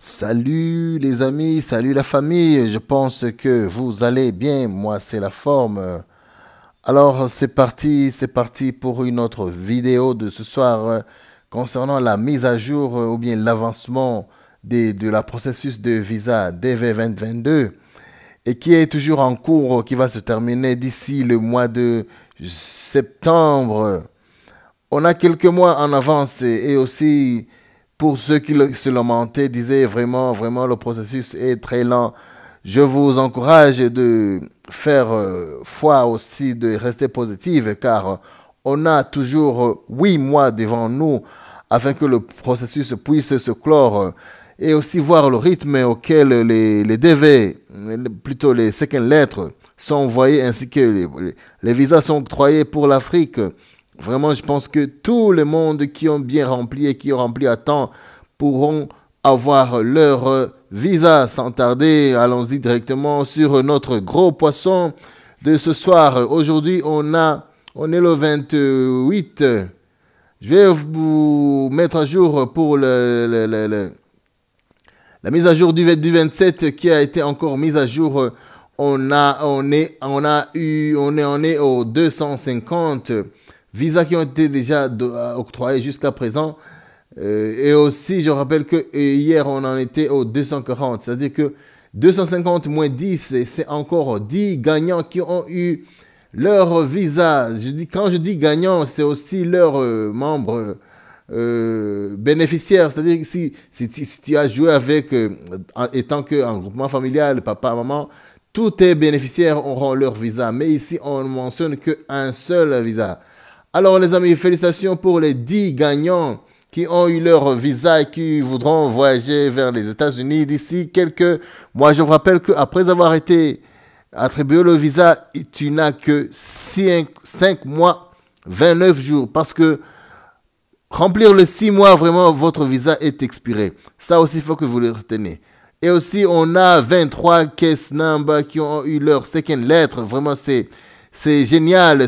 Salut les amis, salut la famille, je pense que vous allez bien, moi c'est la forme. Alors c'est parti pour une autre vidéo de ce soir concernant la mise à jour ou bien l'avancement de la processus de visa DV 2022 et qui est toujours en cours, qui va se terminer d'ici le mois de septembre. On a quelques mois en avance et aussi pour ceux qui se lamentaient, disaient vraiment le processus est très lent. Je vous encourage de faire foi aussi, de rester positive car on a toujours 8 mois devant nous afin que le processus puisse se clore et aussi voir le rythme auquel les DV, plutôt les second lettres, sont envoyés ainsi que les visas sont octroyés pour l'Afrique. Vraiment, je pense que tout le monde qui ont bien rempli et qui ont rempli à temps pourront avoir leur visa sans tarder. Allons-y directement sur notre gros poisson de ce soir. Aujourd'hui, on est le 28. Je vais vous mettre à jour pour la mise à jour du 27 qui a été encore mise à jour. On est au 250 visas qui ont été déjà octroyés jusqu'à présent. Et aussi, je rappelle que hier, on en était au 240. C'est-à-dire que 250 moins 10, c'est encore 10 gagnants qui ont eu leur visa. Quand je dis gagnants, c'est aussi leurs membres bénéficiaires. C'est-à-dire que si tu as joué avec, étant qu'un groupement familial, papa, maman, tous tes bénéficiaires auront leur visa. Mais ici, on ne mentionne qu'un seul visa. Alors les amis, félicitations pour les 10 gagnants qui ont eu leur visa et qui voudront voyager vers les États-Unis d'ici quelques mois. Je vous rappelle qu'après avoir été attribué le visa, tu n'as que 5 mois, 29 jours. Parce que remplir les 6 mois, vraiment, votre visa est expiré. Ça aussi, il faut que vous le reteniez. Et aussi, on a 23 case numbers qui ont eu leur second lettre. Vraiment, c'est génial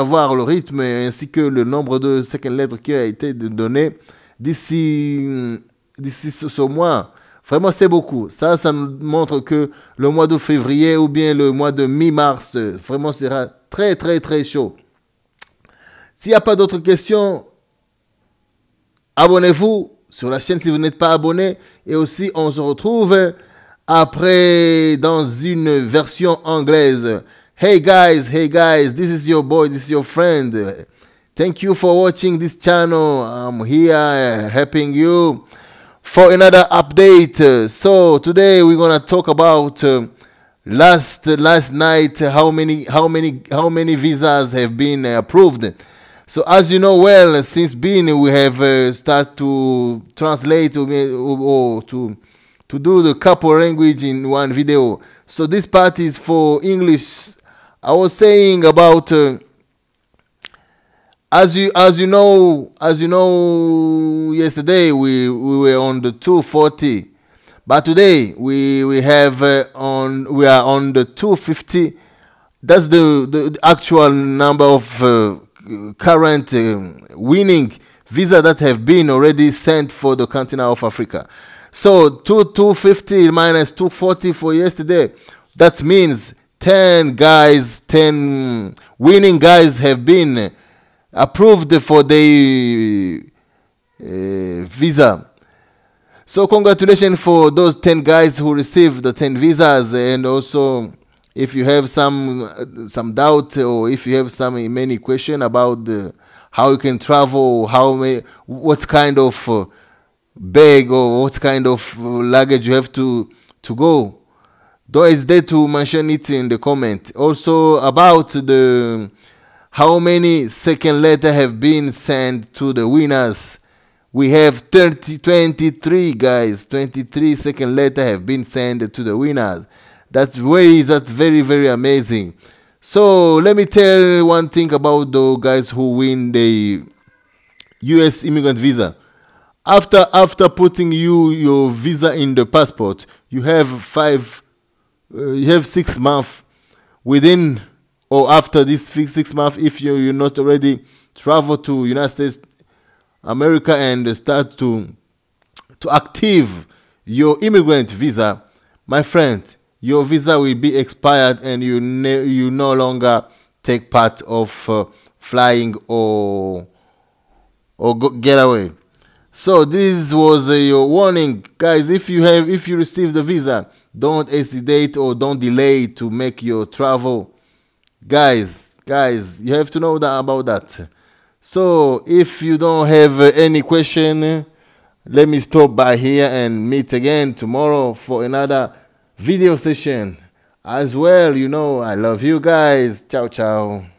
voir le rythme ainsi que le nombre de second lettres qui a été donné d'ici ce mois. Vraiment, c'est beaucoup. Ça nous montre que le mois de février ou bien le mois de mi-mars, vraiment sera très chaud. S'il n'y a pas d'autres questions, abonnez-vous sur la chaîne si vous n'êtes pas abonné. Et aussi, on se retrouve après dans une version anglaise. Hey guys, this is your boy, this is your friend. Thank you for watching this channel. I'm here helping you for another update. So today we're gonna talk about last night how many visas have been approved. So as you know well, since being we have started to translate or to do the couple language in one video. So this part is for English. I was saying about as you know yesterday we were on the 240, but today we are on the 250. That's the actual number of current winning visa that have been already sent for the continent of Africa. So 250 minus 240 for yesterday, that means 10 winning guys have been approved for their visa. So congratulations for those 10 guys who received the 10 visas. And also, if you have some doubt or if you have many question about how you can travel, what kind of bag or what kind of luggage you have to go, don't hesitate to mention it in the comment. Also about how many second letter have been sent to the winners. We have 23 guys. 23 second letter have been sent to the winners. That's very amazing. So let me tell you one thing about the guys who win the U.S. immigrant visa. After putting your visa in the passport, you have 6 months within or after this 6 months, if you're not already travel to United States, America, and start to active your immigrant visa, my friend, your visa will be expired and you no longer take part of flying or getaway. So this was your warning, guys. If you receive the visa, don't hesitate or don't delay to make your travel, guys. You have to know that about that. So if you don't have any question, let me stop by here and meet again tomorrow for another video session. As well, I love you guys. Ciao, ciao.